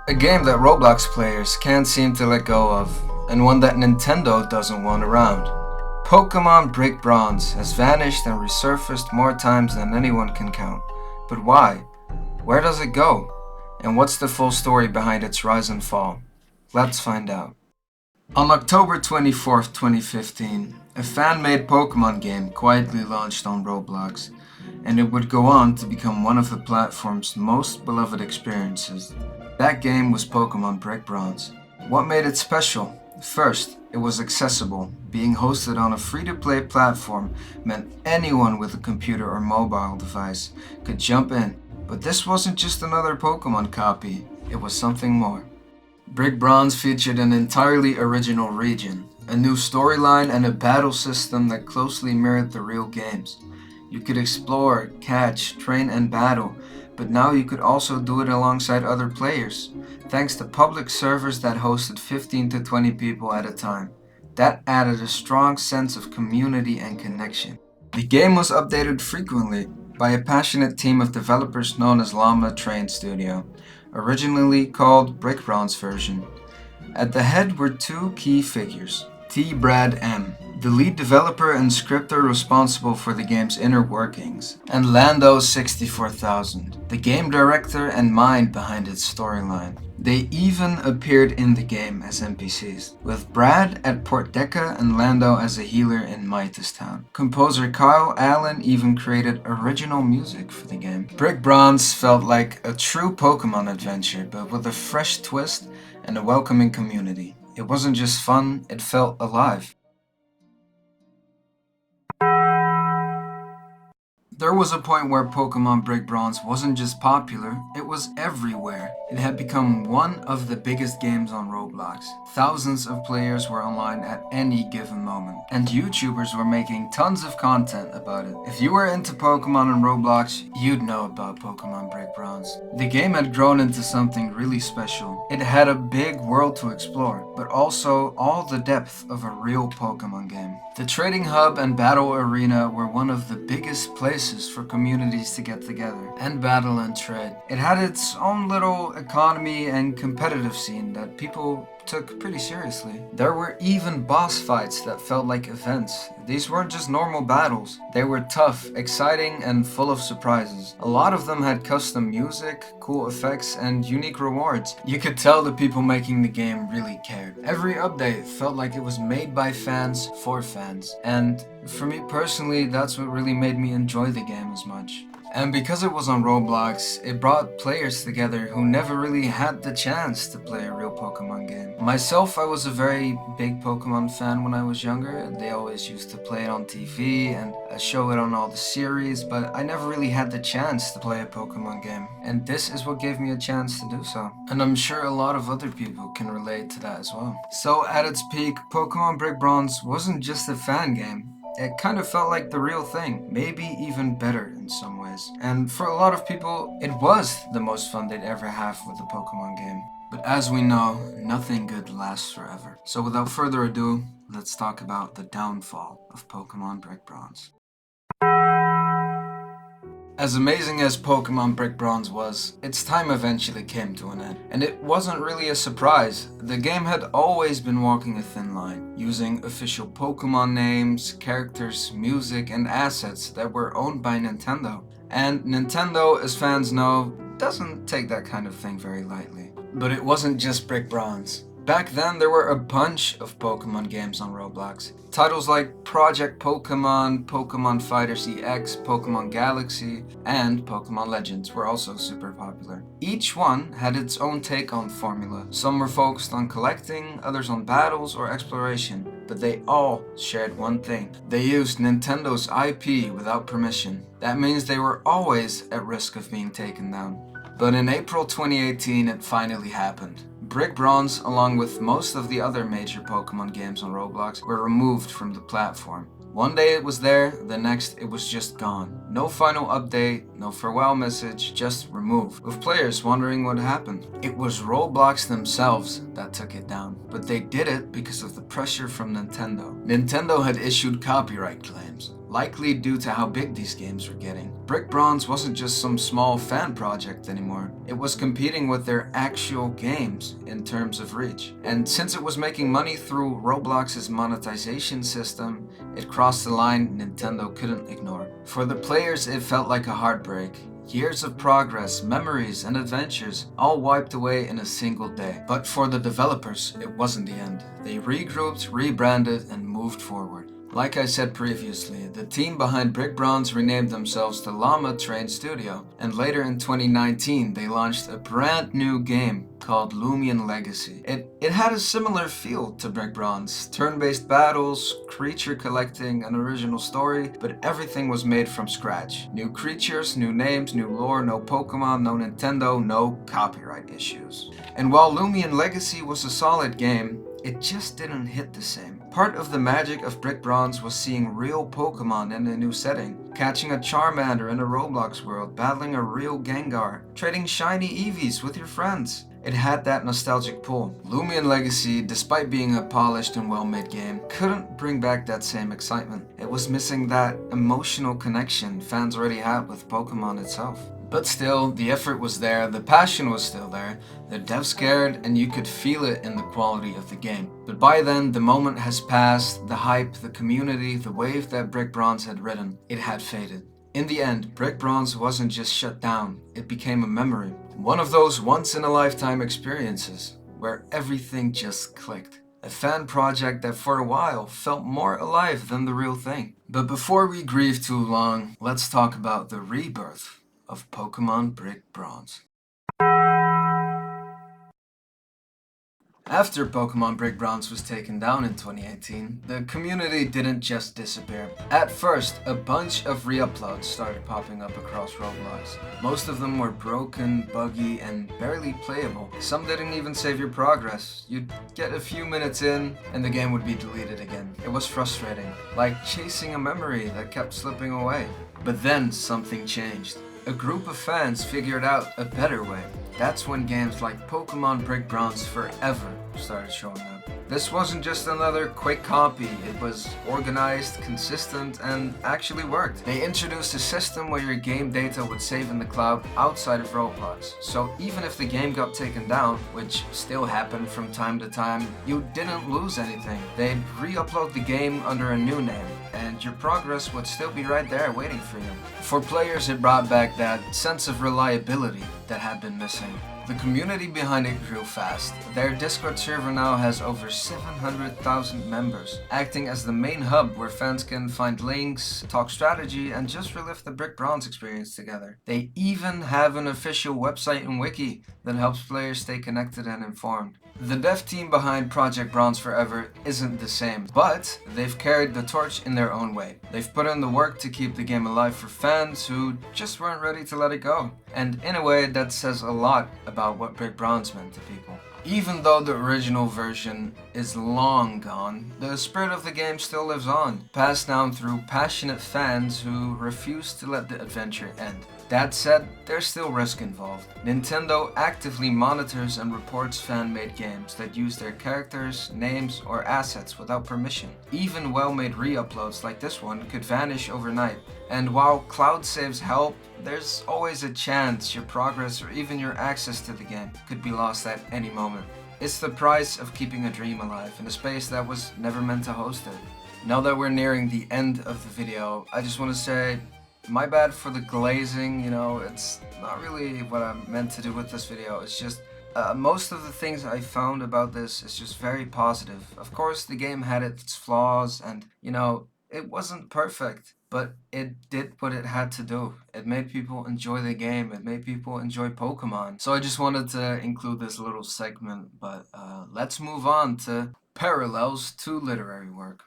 A game that Roblox players can't seem to let go of, and one that Nintendo doesn't want around. Pokemon Brick Bronze has vanished and resurfaced more times than anyone can count. But why? Where does it go? And what's the full story behind its rise and fall? Let's find out. On October 24th, 2015, a fan-made Pokemon game quietly launched on Roblox, and it would go on to become one of the platform's most beloved experiences. That game was Pokemon Brick Bronze. What made it special? First, it was accessible. Being hosted on a free-to-play platform meant anyone with a computer or mobile device could jump in. But this wasn't just another Pokemon copy, it was something more. Brick Bronze featured an entirely original region, a new storyline, and a battle system that closely mirrored the real games. You could explore, catch, train, and battle, but now you could also do it alongside other players, thanks to public servers that hosted 15 to 20 people at a time. That added a strong sense of community and connection. The game was updated frequently by a passionate team of developers known as Llama Train Studio, originally called Brick Bronze version. At the head were two key figures, T. Brad M., the lead developer and scripter responsible for the game's inner workings, and Lando 64000, the game director and mind behind its storyline. They even appeared in the game as NPCs, with Brad at Port Deca and Lando as a healer in Town. Composer Kyle Allen even created original music for the game. Brick Bronze felt like a true Pokemon adventure, but with a fresh twist and a welcoming community. It wasn't just fun, it felt alive. There was a point where Pokemon Brick Bronze wasn't just popular, it was everywhere. It had become one of the biggest games on Roblox. Thousands of players were online at any given moment, and YouTubers were making tons of content about it. If you were into Pokemon on Roblox, you'd know about Pokemon Brick Bronze. The game had grown into something really special. It had a big world to explore, but also all the depth of a real Pokemon game. The trading hub and battle arena were one of the biggest places for communities to get together and battle and trade. It had its own little economy and competitive scene that people took pretty seriously. There were even boss fights that felt like events. These weren't just normal battles. They were tough, exciting, and full of surprises. A lot of them had custom music, cool effects, and unique rewards. You could tell the people making the game really cared. Every update felt like it was made by fans for fans. And for me personally, that's what really made me enjoy the game as much. And because it was on Roblox, it brought players together who never really had the chance to play a real Pokemon game. Myself, I was a very big Pokemon fan when I was younger. They always used to play it on TV and show it on all the series, but I never really had the chance to play a Pokemon game. And this is what gave me a chance to do so. And I'm sure a lot of other people can relate to that as well. So at its peak, Pokemon Brick Bronze wasn't just a fan game. It kind of felt like the real thing, maybe even better in some ways. And for a lot of people, it was the most fun they'd ever have with a Pokemon game. But as we know, nothing good lasts forever. So without further ado, let's talk about the downfall of Pokemon Brick Bronze. As amazing as Pokemon Brick Bronze was, its time eventually came to an end. And it wasn't really a surprise. The game had always been walking a thin line, using official Pokemon names, characters, music, and assets that were owned by Nintendo. And Nintendo, as fans know, doesn't take that kind of thing very lightly. But it wasn't just Brick Bronze. Back then, there were a bunch of Pokemon games on Roblox. Titles like Project Pokemon, Pokemon Fighters EX, Pokemon Galaxy, and Pokemon Legends were also super popular. Each one had its own take on formula. Some were focused on collecting, others on battles or exploration, but they all shared one thing. They used Nintendo's IP without permission. That means they were always at risk of being taken down. But in April 2018, it finally happened. Brick Bronze, along with most of the other major Pokemon games on Roblox, were removed from the platform. One day it was there, the next it was just gone. No final update, no farewell message, just removed, with players wondering what happened. It was Roblox themselves that took it down, but they did it because of the pressure from Nintendo. Nintendo had issued copyright claims. likely due to how big these games were getting. Brick Bronze wasn't just some small fan project anymore. It was competing with their actual games in terms of reach. And since it was making money through Roblox's monetization system, it crossed the line Nintendo couldn't ignore. For the players, it felt like a heartbreak. Years of progress, memories, and adventures all wiped away in a single day. But for the developers, it wasn't the end. They regrouped, rebranded, and moved forward. Like I said previously, the team behind Brick Bronze renamed themselves the Llama Train Studio, and later in 2019 they launched a brand new game called Lumion Legacy. It had a similar feel to Brick Bronze, turn-based battles, creature collecting, an original story, but everything was made from scratch. New creatures, new names, new lore, no Pokemon, no Nintendo, no copyright issues. And while Lumion Legacy was a solid game, it just didn't hit the same. Part of the magic of Brick Bronze was seeing real Pokemon in a new setting, catching a Charmander in a Roblox world, battling a real Gengar, trading shiny Eevees with your friends. It had that nostalgic pull. Lumion Legacy, despite being a polished and well-made game, couldn't bring back that same excitement. It was missing that emotional connection fans already had with Pokemon itself. But still, the effort was there, the passion was still there, the devs cared, and you could feel it in the quality of the game. But by then, the moment has passed, the hype, the community, the wave that Brick Bronze had ridden, it had faded. In the end, Brick Bronze wasn't just shut down, it became a memory. One of those once-in-a-lifetime experiences, where everything just clicked. A fan project that for a while felt more alive than the real thing. But before we grieve too long, let's talk about the rebirth of Pokemon Brick Bronze. After Pokemon Brick Bronze was taken down in 2018, the community didn't just disappear. At first, a bunch of re-uploads started popping up across Roblox. Most of them were broken, buggy, and barely playable. Some didn't even save your progress. You'd get a few minutes in, and the game would be deleted again. It was frustrating, like chasing a memory that kept slipping away. But then something changed. A group of fans figured out a better way. That's when games like Pokemon Brick Bronze Forever started showing up. This wasn't just another quick copy, it was organized, consistent, and actually worked. They introduced a system where your game data would save in the cloud outside of Roblox. So even if the game got taken down, which still happened from time to time, you didn't lose anything. They'd re-upload the game under a new name, and your progress would still be right there waiting for you. For players, it brought back that sense of reliability that had been missing. The community behind it grew fast. Their Discord server now has over 700,000 members, acting as the main hub where fans can find links, talk strategy, and just relive the Brick Bronze experience together. They even have an official website and wiki that helps players stay connected and informed. The dev team behind Project Bronze Forever isn't the same, but they've carried the torch in their own way. They've put in the work to keep the game alive for fans who just weren't ready to let it go. And in a way, that says a lot about what Brick Bronze meant to people. Even though the original version is long gone, the spirit of the game still lives on, passed down through passionate fans who refuse to let the adventure end. That said, there's still risk involved. Nintendo actively monitors and reports fan-made games that use their characters, names, or assets without permission. Even well-made re-uploads like this one could vanish overnight. And while cloud saves help, there's always a chance your progress or even your access to the game could be lost at any moment. It's the price of keeping a dream alive in a space that was never meant to host it. Now that we're nearing the end of the video, I just want to say, my bad for the glazing, it's not really what I meant to do with this video. It's just, most of the things I found about this is just very positive. Of course, the game had its flaws and, it wasn't perfect, but it did what it had to do. It made people enjoy the game. It made people enjoy Pokemon. So I just wanted to include this little segment, but let's move on to parallels to literary work.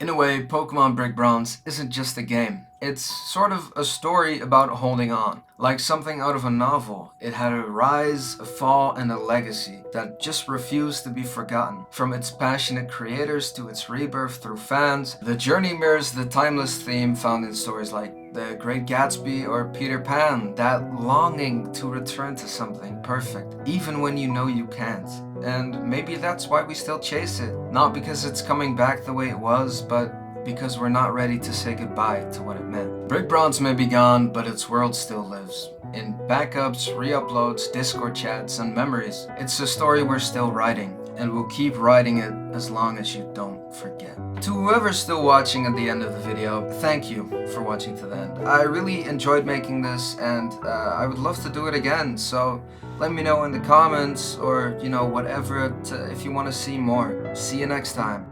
In a way, Pokemon Brick Bronze isn't just a game, It's sort of a story about holding on, like something out of a novel. It had a rise, a fall, and a legacy that just refused to be forgotten. From its passionate creators to its rebirth through fans, the journey mirrors the timeless theme found in stories like The Great Gatsby or Peter Pan, that longing to return to something perfect, even when you know you can't. And maybe that's why we still chase it. Not because it's coming back the way it was, but because we're not ready to say goodbye to what it meant. Brick Bronze may be gone, but its world still lives. In backups, re-uploads, Discord chats, and memories. It's a story we're still writing, and we'll keep writing it as long as you don't forget. To whoever's still watching at the end of the video, thank you for watching to the end. I really enjoyed making this, and I would love to do it again, so let me know in the comments or, whatever, if you want to see more. See you next time.